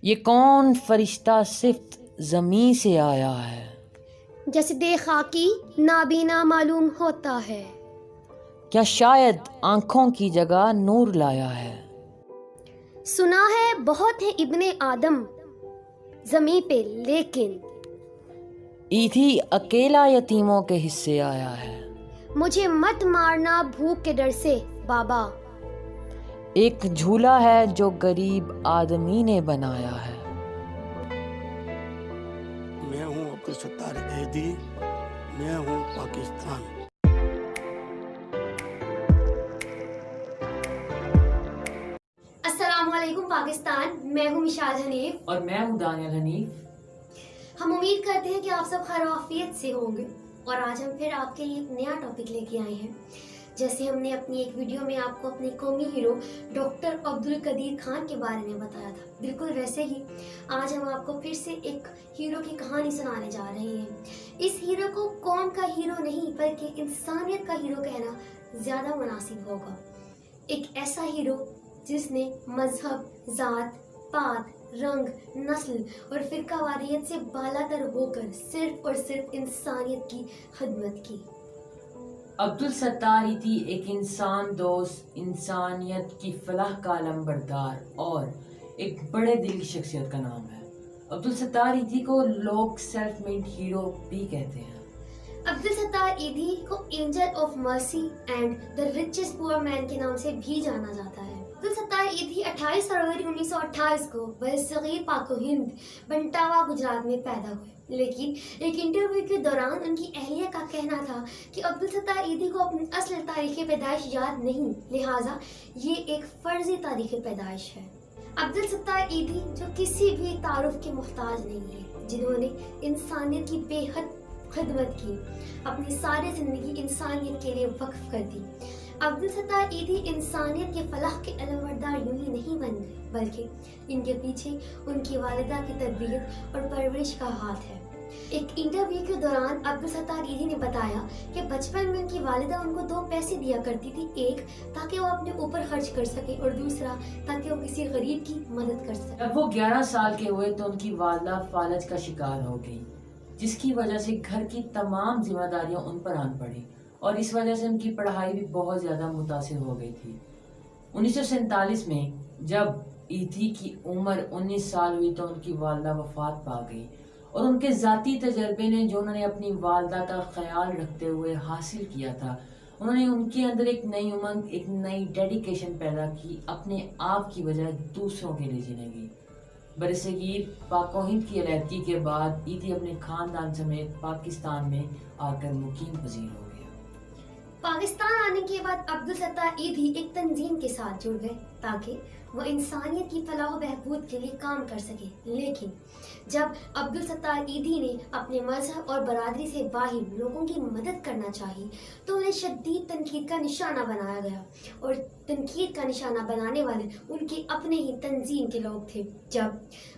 یہ کون فرشتہ صرف زمیں سے آیا ہے؟ جیسے دے خاکی نابینا معلوم ہوتا ہے. کیا شاید آنکھوں کی جگہ نور لایا ہے؟ سنا ہے بہت ہے ابن آدم زمیں پہ، لیکن ایتھی اکیلا یتیموں کے حصے آیا ہے. مجھے مت مارنا بھوک کے ڈر سے بابا. ایک جھولا ہے جو غریب آدمی نے بنایا ہے. میں ہوں عبدالستار ایدھی، میں ہوں پاکستان. السلام علیکم پاکستان، میں ہوں مشال حنیف اور میں ہوں دانیال حنیف. ہم امید کرتے ہیں کہ آپ سب خیر و عافیت سے ہوں گے، اور آج ہم پھر آپ کے لیے ایک نیا ٹاپک لے کے آئے ہیں. جیسے ہم نے اپنی ایک ویڈیو میں آپ کو اپنے قومی ہیرو ڈاکٹر عبدالقدیر خان کے بارے میں بتایا تھا، بالکل ویسے ہی آج ہم آپ کو پھر سے ایک ہیرو کی کہانی سنانے جا رہے ہیں. اس ہیرو کو قوم کا ہیرو نہیں بلکہ انسانیت کا ہیرو کہنا زیادہ مناسب ہوگا. ایک ایسا ہیرو جس نے مذہب، ذات، پات، رنگ، نسل اور فرقہ واریت سے بالاتر ہو کر صرف اور صرف انسانیت کی خدمت کی. عبدالستار ایدھی ایک انسان دوست، انسانیت کی فلاح کا علم بردار اور ایک بڑے دل کی شخصیت کا نام ہے. عبدالستار ایدھی کو لوگ سیلف میڈ ہیرو بھی کہتے ہیں. عبدالستار ایدھی کو angel of mercy and the richest poor man کے نام سے بھی جانا جاتا ہے. عبدالستار ایدھی 28 فروری 1928 کو برصغیر پاک و ہند بنٹاوا گجرات میں پیدا ہوئے، لیکن ایک انٹرویو کے دوران ان کی اہلیہ کا کہنا تھا کہ عبدالستار ایدھی کو اپنی اصل تاریخ پیدائش یاد نہیں، لہٰذا یہ ایک فرضی تاریخ پیدائش ہے. عبدالستار ایدھی جو کسی بھی تعارف کے محتاج نہیں ہے، جنہوں نے انسانیت کی بے حد خدمت کی، اپنی ساری زندگی انسانیت کے لیے وقف کر دی. عبدالستار ایدھی انسانیت کے فلاح کے علمبردار یوں ہی نہیں بن گئے، بلکہ ان کے پیچھے ان کی والدہ کی تربیت اور پرورش کا ہاتھ ہے. ایک انٹرویو کے دوران عبدالستار ایدھی نے بتایا کہ بچپن میں ان کی والدہ ان کو 2 پیسے دیا کرتی تھی، ایک تاکہ وہ اپنے اوپر خرچ کر سکے اور دوسرا تاکہ وہ کسی غریب کی مدد کر سکے. جب وہ 11 سال کے ہوئے تو ان کی والدہ فالج کا شکار ہو گئی، جس کی وجہ سے گھر کی تمام ذمہ داریاں ان پر آن پڑی اور اس وجہ سے ان کی پڑھائی بھی بہت زیادہ متاثر ہو گئی تھی. 1947 میں جب ایدھی کی عمر 19 سال ہوئی تو ان کی والدہ وفات پا گئی، اور ان کے ذاتی تجربے نے جو انہوں نے اپنی والدہ کا خیال رکھتے ہوئے حاصل کیا تھا، انہوں نے ان کے اندر ایک نئی امنگ، ایک نئی ڈیڈیکیشن پیدا کی اپنے آپ کی بجائے دوسروں کے لیے جینے کی. برصغیر پاک و ہند کی علیحدگی کے بعد ایدھی اپنے خاندان سمیت پاکستان میں آ کر مقیم پذیر ہو گیا. پاکستان آنے کے بعد عبدالستار ایدھی ایک تنظیم کے ساتھ جڑ گئے تاکہ وہ انسانیت کی فلاح و بہبود کے لیے کام کر سکے. لیکن جب عبدالستار ایدھی نے اپنے مذہب اور برادری سے باہم لوگوں کی مدد کرنا چاہی تو انہیں شدید تنقید کا نشانہ بنایا گیا، اور تنقید کا نشانہ بنانے والے ان کے اپنے ہی تنظیم کے لوگ تھے. جب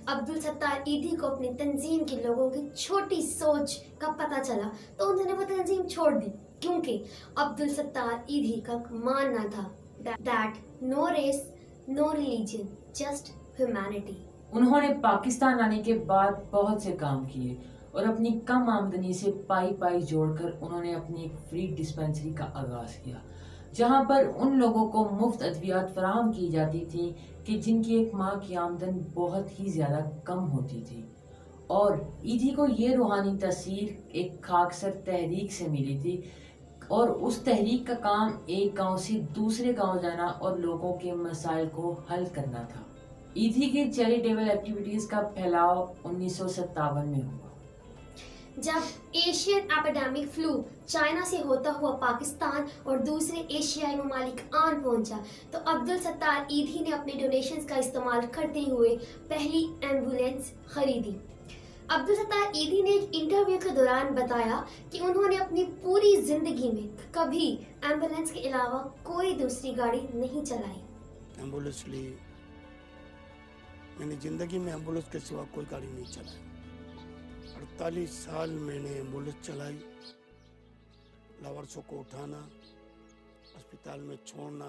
عبدالستار ایدھی کو اپنی تنظیم کے لوگوں کی چھوٹی سوچ کا پتہ چلا تو انہوں نے وہ تنظیم چھوڑ دی، کیونکہ عبدالستار ایدھی کا ماننا تھا that no race, no religion, just humanity. انہوں نے پاکستان آنے کے بعد بہت سے کام کیے اور اپنی کم آمدنی سے پائی جوڑ کر انہوں نے اپنی ایک فری ڈسپینسری کا آغاز کیا، جہاں پر ان لوگوں کو مفت ادویات فراہم کی جاتی تھی کہ جن کی ایک ماہ کی آمدن بہت ہی زیادہ کم ہوتی تھی. اور ایدھی کو یہ روحانی تاثیر ایک خاکسر تحریک سے ملی تھی، اور اس تحریک کا کام ایک گاؤں سے دوسرے گاؤں جانا اور لوگوں کے مسائل کو حل کرنا تھا. ایدھی کے چیریٹیبل ایکٹیویٹیز کا پھیلاؤ 1957 میں ہوا. جب ایشین ایپیڈیمک فلو چائنا سے ہوتا ہوا پاکستان اور دوسرے ایشیائی ممالک آن پہنچا تو عبدالستار ایدھی نے اپنے ڈونیشنز کا استعمال کرتے ہوئے پہلی ایمبولینس خریدی. عبدالستار ایدھی نے ایک انٹرویو کے دوران بتایا کہ انہوں نے اپنی پوری زندگی میں کبھی ایمبولینس کے علاوہ کوئی دوسری گاڑی نہیں چلائی. ایمبولینس لی، میں نے زندگی میں ایمبولینس کے سوا کوئی گاڑی نہیں چلائی. 48 سال میں نے ایمبولینس چلائی. لاورسوں کو اٹھانا، اسپتال میں چھوڑنا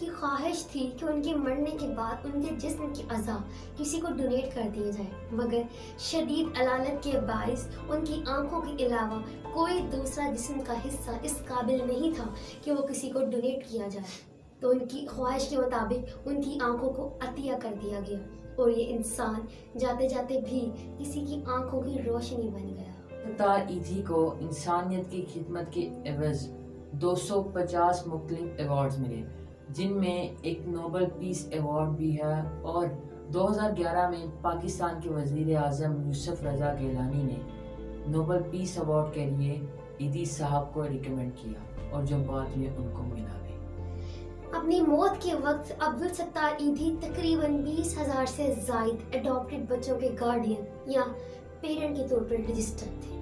کی خواہش تھی کہ ان کے مرنے کے بعد ان کے جسم کی اعضاء کسی کو ڈونیٹ کر دیے جائیں، مگر شدید علالت کے باعث ان کی آنکھوں کے علاوہ کوئی دوسرا جسم کا حصہ اس قابل نہیں تھا کہ وہ کسی کو ڈونیٹ کیا جائے، تو ان کی خواہش کے مطابق ان کی آنکھوں کو عطیہ کر دیا گیا، اور یہ انسان جاتے جاتے بھی کسی کی آنکھوں کی روشنی بن گیا۔ ستار ایدھی کو انسانیت کی خدمت کے عوض 250 مختلف ایوارڈز ملے، جن میں ایک نوبل پیس ایوارڈ بھی ہے، اور 2011 میں پاکستان کے وزیر اعظم یوسف رضا گیلانی نے نوبل پیس ایوارڈ کے لیے ایدھی صاحب کو ریکمینڈ کیا، اور جو بعد میں ان کو ملا بھی۔ اپنی موت کے وقت عبد الستار ایدھی تقریباً 20,000 سے زائد اڈاپٹڈ بچوں کے گارڈین یا پیرنٹ کے طور پر رجسٹرڈ تھے۔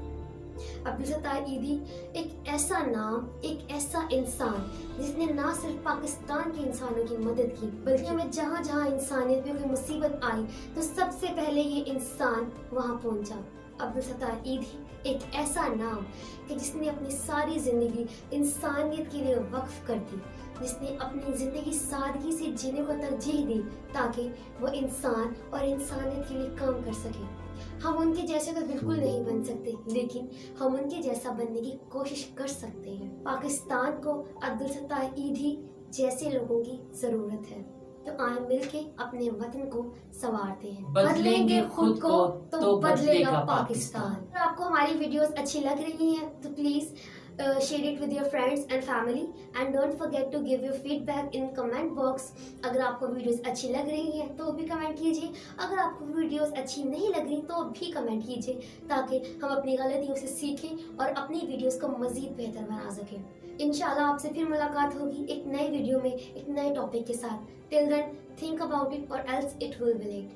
عبد الستار ایدھی ایک ایسا نام، ایک ایسا انسان جس نے نہ صرف پاکستان کے انسانوں کی مدد کی، بلکہ ہمیں جہاں جہاں انسانیت میں کوئی مصیبت آئی تو سب سے پہلے یہ انسان وہاں پہنچا۔ عبد الستار ایدھی ایک ایسا نام کہ جس نے اپنی ساری زندگی انسانیت کے لیے وقف کر دی، جس نے اپنی زندگی سادگی سے جینے کو ترجیح دی تاکہ وہ انسان اور انسانیت کے لیے کام کر سکے۔ ہم ان کے جیسے تو بالکل نہیں بن سکتے، لیکن ہم ان کے جیسا بننے کی کوشش کر سکتے ہیں۔ پاکستان کو عبد الستار ایدھی جیسے لوگوں کی ضرورت ہے، تو آئیں مل کے اپنے وطن کو سنوارتے ہیں۔ بدلیں گے خود کو تو بدلے گا پاکستان۔ اگر آپ کو ہماری ویڈیوز اچھی لگ رہی ہیں تو please share it with your friends and family, and don't forget to give your feedback in comment box۔ اگر آپ کو ویڈیوز اچھی لگ رہی ہیں تو بھی کمنٹ کیجیے، اگر آپ کو ویڈیوز اچھی نہیں لگ رہی تو بھی کمنٹ کیجیے، تاکہ ہم اپنی غلطیوں سے سیکھیں اور اپنی ویڈیوز کو مزید بہتر بنا سکیں۔ انشاءاللہ آپ سے پھر ملاقات ہوگی ایک نئے ویڈیو میں ایک نئے ٹاپک کے ساتھ۔ Till then, think about it or else it will be late۔